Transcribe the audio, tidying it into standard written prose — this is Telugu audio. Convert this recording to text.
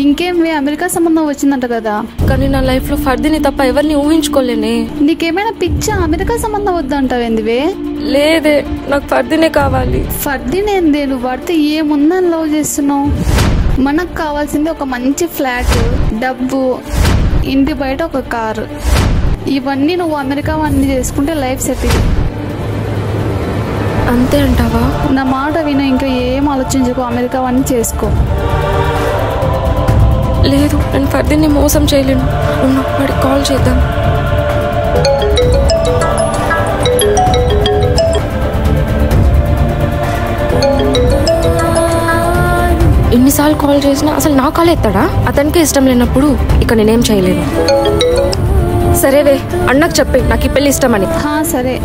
ఇంకేమి అమెరికా సంబంధం వచ్చిందంట కదా. కానీ నా లైఫ్ లో ఫర్దీని తప్ప ఎవరిని ఊహించుకోలేనే. నీకేమైనా పిచ్చా? అమెరికా సంబంధం వద్దంటావేందివే? లేదే, నాకు ఫర్దీనే కావాలి. ఫర్దీనేందే? నువ్వు పడితే ఏముందని లవ్ చేస్తున్నావు? మనకు కావాల్సింది ఒక మంచి ఫ్లాట్, డబ్బు, ఇంటి బయట ఒక కారు. ఇవన్నీ నువ్వు అమెరికా వాడిని చేసుకుంటే లైఫ్ సెటిల్. అంతే అంటావా? నా మాట విను, ఇంకా ఏం ఆలోచించుకో, అమెరికా వాడిని చేసుకో. లేదు, నేను ఫర్దీని మోసం చేయలేను. వాడికి కాల్ చేద్దాం. ఎన్నిసార్లు కాల్ చేసినా అసలు నా కాల్ ఎత్తాడా? అతనికి ఇష్టం లేనప్పుడు ఇక నేనేం చేయలేను. సరేవే, అన్నకు చెప్పే నాకు ఈ పెళ్లి ఇష్టమని. సరే.